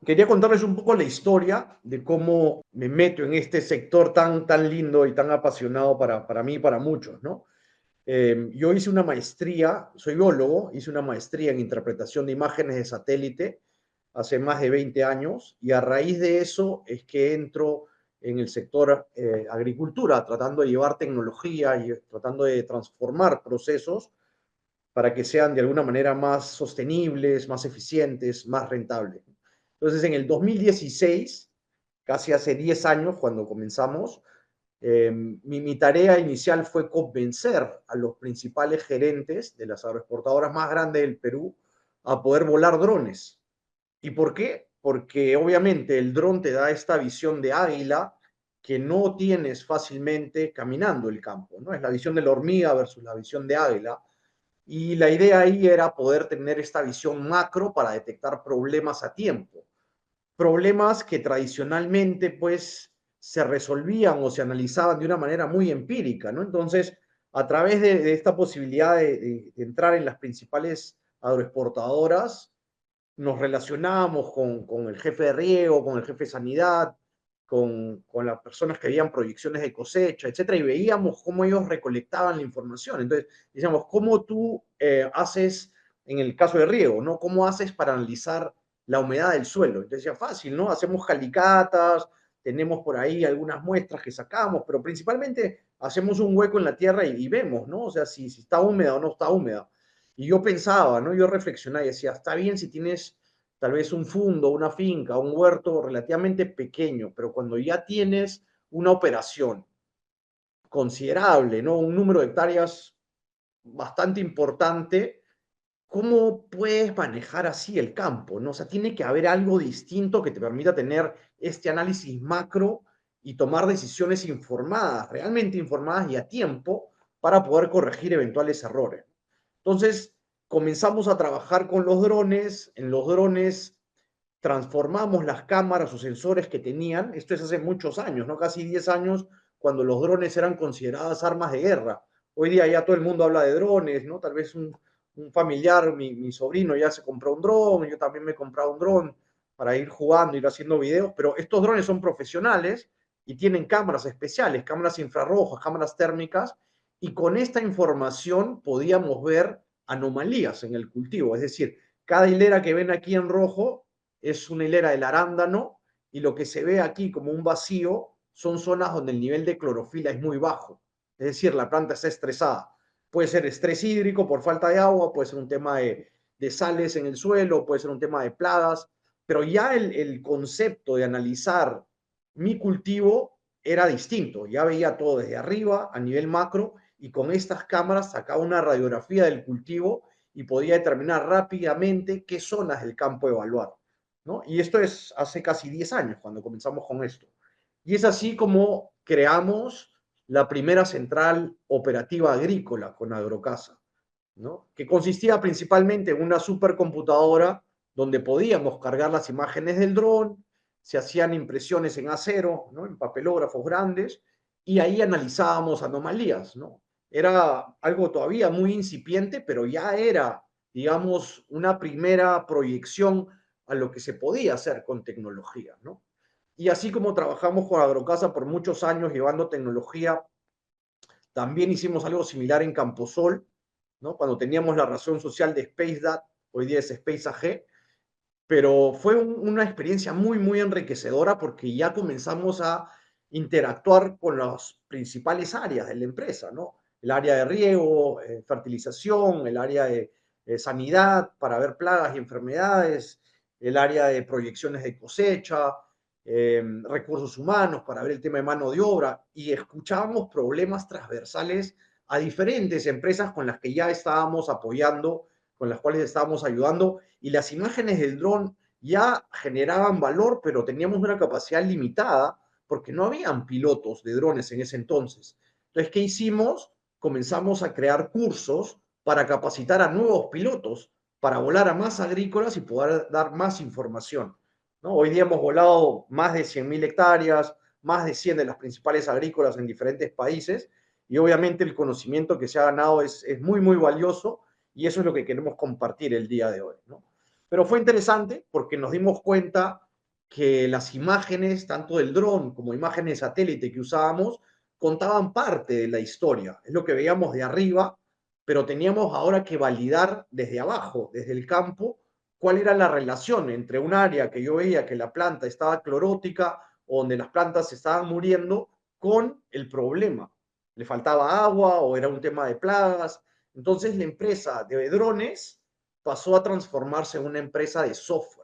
Quería contarles un poco la historia de cómo me meto en este sector tan lindo y tan apasionado para mí y para muchos, ¿no? Yo hice una maestría, soy biólogo, hice una maestría en interpretación de imágenes de satélite hace más de 20 años y a raíz de eso es que entro en el sector agricultura, tratando de llevar tecnología y tratando de transformar procesos para que sean de alguna manera más sostenibles, más eficientes, más rentables. Entonces, en el 2016, casi hace 10 años, cuando comenzamos, mi tarea inicial fue convencer a los principales gerentes de las agroexportadoras más grandes del Perú a poder volar drones. ¿Y por qué? Porque obviamente el dron te da esta visión de águila que no tienes fácilmente caminando el campo, ¿no? Es la visión de la hormiga versus la visión de águila. Y la idea ahí era poder tener esta visión macro para detectar problemas a tiempo. Problemas que tradicionalmente pues se resolvían o se analizaban de una manera muy empírica, ¿no? Entonces, a través de esta posibilidad de entrar en las principales agroexportadoras, nos relacionábamos con el jefe de riego, con el jefe de sanidad, con las personas que veían proyecciones de cosecha, etcétera, y veíamos cómo ellos recolectaban la información. Entonces, decíamos, ¿cómo tú haces, en el caso de riego, ¿no? ¿Cómo haces para analizar la humedad del suelo? Entonces decía, fácil, ¿no? Hacemos calicatas, tenemos por ahí algunas muestras que sacamos, pero principalmente hacemos un hueco en la tierra y vemos, ¿no? O sea, si está húmeda o no está húmeda. Y yo pensaba, ¿no? Yo reflexionaba y decía, está bien si tienes tal vez un fundo, una finca, un huerto relativamente pequeño, pero cuando ya tienes una operación considerable, ¿no? Un número de hectáreas bastante importante, ¿cómo puedes manejar así el campo, ¿no? O sea, tiene que haber algo distinto que te permita tener este análisis macro y tomar decisiones informadas, realmente informadas y a tiempo para poder corregir eventuales errores. Entonces, comenzamos a trabajar con los drones. En los drones transformamos las cámaras o sensores que tenían. Esto es hace muchos años, ¿no? Casi 10 años, cuando los drones eran consideradas armas de guerra. Hoy día ya todo el mundo habla de drones, ¿no? Tal vez un familiar, mi sobrino ya se compró un dron, yo también me he comprado un dron para ir jugando, ir haciendo videos, pero estos drones son profesionales y tienen cámaras especiales, cámaras infrarrojas, cámaras térmicas, y con esta información podíamos ver anomalías en el cultivo, es decir, cada hilera que ven aquí en rojo es una hilera del arándano y lo que se ve aquí como un vacío son zonas donde el nivel de clorofila es muy bajo, es decir, la planta está estresada. Puede ser estrés hídrico por falta de agua, puede ser un tema de sales en el suelo, puede ser un tema de plagas, pero ya el concepto de analizar mi cultivo era distinto. Ya veía todo desde arriba, a nivel macro, y con estas cámaras sacaba una radiografía del cultivo y podía determinar rápidamente qué zonas del campo evaluar, ¿no? Y esto es hace casi 10 años cuando comenzamos con esto. Y es así como creamos la primera central operativa agrícola con Agrocasa, ¿no? Que consistía principalmente en una supercomputadora donde podíamos cargar las imágenes del dron, se hacían impresiones en acero, ¿no? En papelógrafos grandes, y ahí analizábamos anomalías, ¿no? Era algo todavía muy incipiente, pero ya era, digamos, una primera proyección a lo que se podía hacer con tecnología, ¿no? Y así como trabajamos con Agrocasa por muchos años llevando tecnología, también hicimos algo similar en Camposol, ¿no? Cuando teníamos la razón social de SpaceDat, hoy día es Space AG, pero fue una experiencia muy enriquecedora porque ya comenzamos a interactuar con las principales áreas de la empresa, ¿no? El área de riego, fertilización, el área de sanidad para ver plagas y enfermedades, el área de proyecciones de cosecha, recursos humanos para ver el tema de mano de obra y escuchábamos problemas transversales a diferentes empresas con las que ya estábamos apoyando, con las cuales estábamos ayudando y las imágenes del dron ya generaban valor, pero teníamos una capacidad limitada porque no habían pilotos de drones en ese entonces. Entonces, ¿qué hicimos? Comenzamos a crear cursos para capacitar a nuevos pilotos, para volar a más agrícolas y poder dar más información, ¿no? Hoy día hemos volado más de 100.000 hectáreas, más de 100 de las principales agrícolas en diferentes países, y obviamente el conocimiento que se ha ganado es muy valioso, y eso es lo que queremos compartir el día de hoy, ¿no? Pero fue interesante porque nos dimos cuenta que las imágenes, tanto del dron como imágenes de satélite que usábamos, contaban parte de la historia. Es lo que veíamos de arriba, pero teníamos ahora que validar desde abajo, desde el campo, cuál era la relación entre un área que yo veía que la planta estaba clorótica o donde las plantas se estaban muriendo con el problema. Le faltaba agua o era un tema de plagas. Entonces la empresa de drones pasó a transformarse en una empresa de software.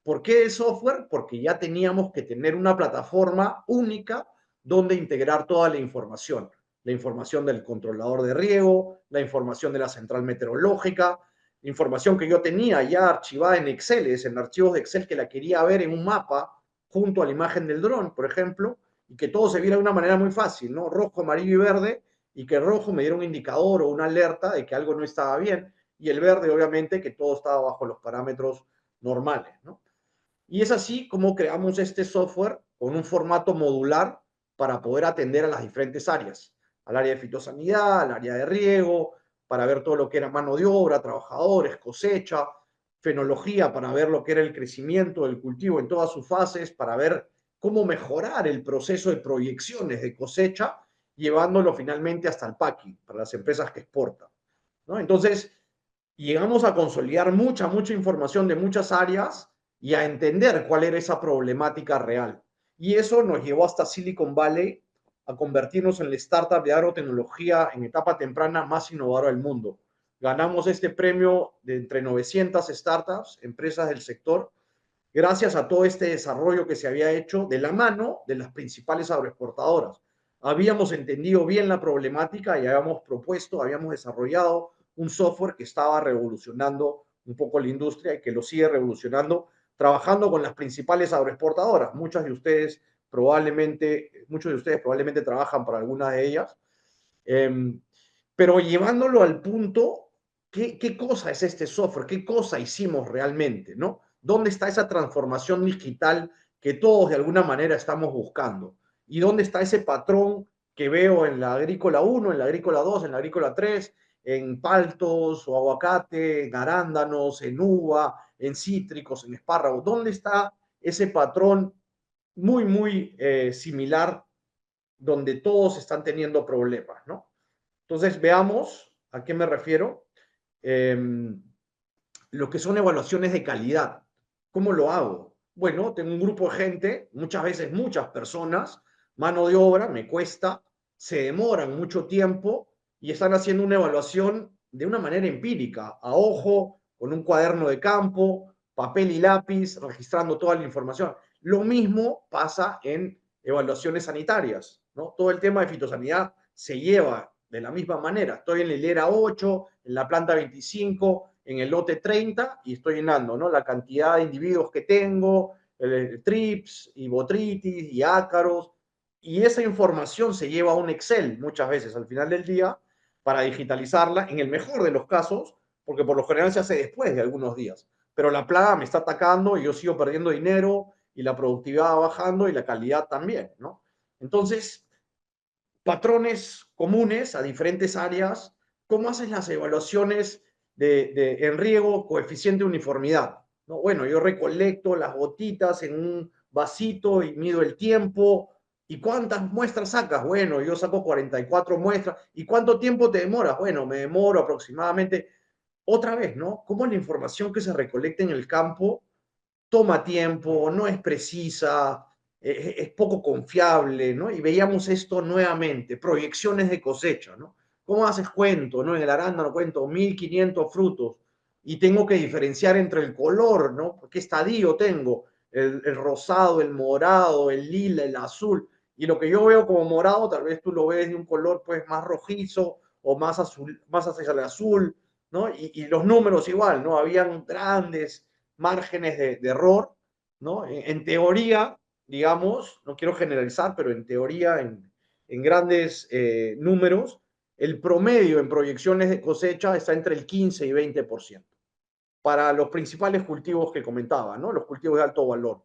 ¿Por qué de software? Porque ya teníamos que tener una plataforma única donde integrar toda la información del controlador de riego, la información de la central meteorológica, la información que yo tenía ya archivada en Excel, en archivos de Excel que la quería ver en un mapa junto a la imagen del dron, por ejemplo, y que todo se viera de una manera muy fácil, ¿no? Rojo, amarillo y verde, y que el rojo me diera un indicador o una alerta de que algo no estaba bien, y el verde, obviamente, que todo estaba bajo los parámetros normales, ¿no? Y es así como creamos este software con un formato modular para poder atender a las diferentes áreas, al área de fitosanidad, al área de riego, para ver todo lo que era mano de obra, trabajadores, cosecha, fenología, para ver lo que era el crecimiento del cultivo en todas sus fases, para ver cómo mejorar el proceso de proyecciones de cosecha, llevándolo finalmente hasta el packing para las empresas que exportan, ¿no? Entonces, llegamos a consolidar mucha información de muchas áreas y a entender cuál era esa problemática real. Y eso nos llevó hasta Silicon Valley a convertirnos en la startup de agrotecnología en etapa temprana más innovadora del mundo. Ganamos este premio de entre 900 startups, empresas del sector, gracias a todo este desarrollo que se había hecho de la mano de las principales agroexportadoras. Habíamos entendido bien la problemática y habíamos propuesto, habíamos desarrollado un software que estaba revolucionando un poco la industria y que lo sigue revolucionando, trabajando con las principales agroexportadoras. Muchos de ustedes probablemente trabajan para alguna de ellas, eh, pero llevándolo al punto, ¿qué cosa es este software? ¿Qué cosa hicimos realmente? ¿No? ¿Dónde está esa transformación digital que todos de alguna manera estamos buscando? ¿Y dónde está ese patrón que veo en la agrícola 1, en la agrícola 2, en la agrícola 3, en paltos o aguacate, en arándanos, en uva, en cítricos, en espárragos? ¿Dónde está ese patrón muy similar donde todos están teniendo problemas, ¿no? Entonces, veamos a qué me refiero. Eh, lo que son evaluaciones de calidad. ¿Cómo lo hago? Bueno, tengo un grupo de gente, muchas veces muchas personas, mano de obra, me cuesta, se demoran mucho tiempo y están haciendo una evaluación de una manera empírica, a ojo, con un cuaderno de campo, papel y lápiz, registrando toda la información. Lo mismo pasa en evaluaciones sanitarias, ¿no? Todo el tema de fitosanidad se lleva de la misma manera. Estoy en la hilera 8, en la planta 25, en el lote 30 y estoy llenando, ¿no? La cantidad de individuos que tengo, el trips y botritis y ácaros, y esa información se lleva a un Excel muchas veces al final del día para digitalizarla, en el mejor de los casos, porque por lo general se hace después de algunos días. Pero la plaga me está atacando y yo sigo perdiendo dinero y la productividad va bajando y la calidad también, ¿no? Entonces, patrones comunes a diferentes áreas, ¿cómo haces las evaluaciones en riego, coeficiente de uniformidad? ¿No? Bueno, yo recolecto las gotitas en un vasito y mido el tiempo. ¿Y cuántas muestras sacas? Bueno, yo saco 44 muestras. ¿Y cuánto tiempo te demoras? Bueno, me demoro aproximadamente. Otra vez, ¿no? ¿Cómo la información que se recolecta en el campo toma tiempo, no es precisa, es poco confiable, ¿no? Y veíamos esto nuevamente, proyecciones de cosecha, ¿no? ¿Cómo haces cuento, ¿no? En el arándano cuento 1500 frutos y tengo que diferenciar entre el color, ¿no? ¿Qué estadio tengo? El rosado, el morado, el lila, el azul. Y lo que yo veo como morado, tal vez tú lo ves de un color pues más rojizo o más azul, más hacia el azul, ¿no? Y los números igual, ¿no? Habían grandes márgenes de error, ¿no? En teoría, digamos, no quiero generalizar, pero en teoría, en grandes números, el promedio en proyecciones de cosecha está entre el 15 y 20% para los principales cultivos que comentaba, ¿no? Los cultivos de alto valor.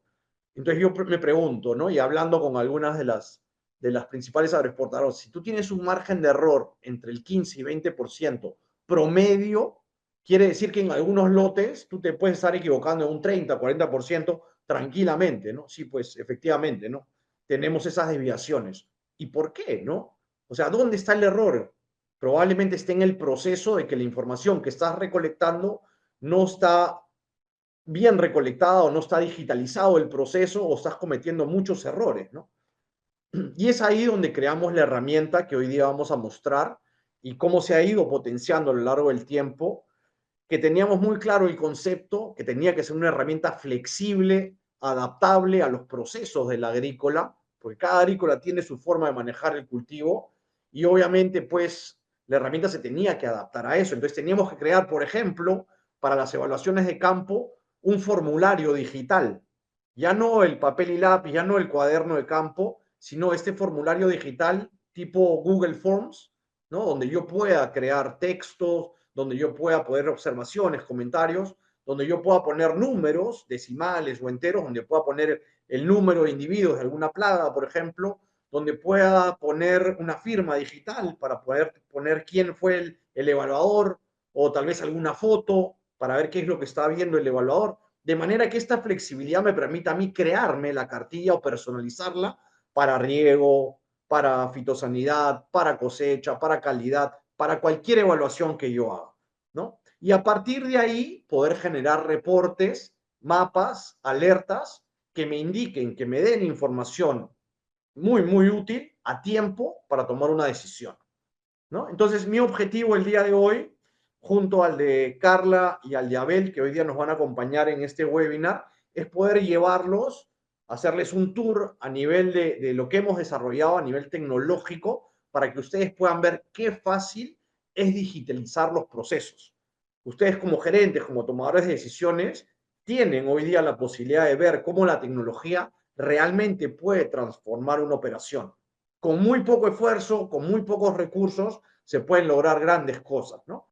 Entonces yo me pregunto, ¿no? Y hablando con algunas de las principales agroexportadoras, si tú tienes un margen de error entre el 15 y 20% promedio, quiere decir que en algunos lotes tú te puedes estar equivocando en un 30, 40% tranquilamente, ¿no? Sí, pues efectivamente, ¿no? Tenemos esas desviaciones. ¿Y por qué, no? O sea, ¿dónde está el error? Probablemente esté en el proceso de que la información que estás recolectando no está bien recolectada o no está digitalizado el proceso o estás cometiendo muchos errores, ¿no? Y es ahí donde creamos la herramienta que hoy día vamos a mostrar y cómo se ha ido potenciando a lo largo del tiempo, que teníamos muy claro el concepto, que tenía que ser una herramienta flexible, adaptable a los procesos de la agrícola, porque cada agrícola tiene su forma de manejar el cultivo y obviamente pues la herramienta se tenía que adaptar a eso. Entonces teníamos que crear, por ejemplo, para las evaluaciones de campo, un formulario digital. Ya no el papel y lápiz, ya no el cuaderno de campo, sino este formulario digital tipo Google Forms, ¿no? Donde yo pueda crear textos, donde yo pueda poner observaciones, comentarios, donde yo pueda poner números, decimales o enteros, donde pueda poner el número de individuos de alguna plaga, por ejemplo, donde pueda poner una firma digital para poder poner quién fue el evaluador o tal vez alguna foto para ver qué es lo que está viendo el evaluador. De manera que esta flexibilidad me permita a mí crearme la cartilla o personalizarla para riego, para fitosanidad, para cosecha, para calidad, para cualquier evaluación que yo haga, ¿no? Y a partir de ahí poder generar reportes, mapas, alertas que me indiquen, que me den información muy, muy útil a tiempo para tomar una decisión, ¿no? Entonces, mi objetivo el día de hoy, junto al de Carla y al de Abel, que hoy día nos van a acompañar en este webinar, es poder llevarlos, hacerles un tour a nivel de lo que hemos desarrollado a nivel tecnológico para que ustedes puedan ver qué fácil es digitalizar los procesos. Ustedes como gerentes, como tomadores de decisiones, tienen hoy día la posibilidad de ver cómo la tecnología realmente puede transformar una operación con muy poco esfuerzo, con muy pocos recursos, se pueden lograr grandes cosas, ¿no?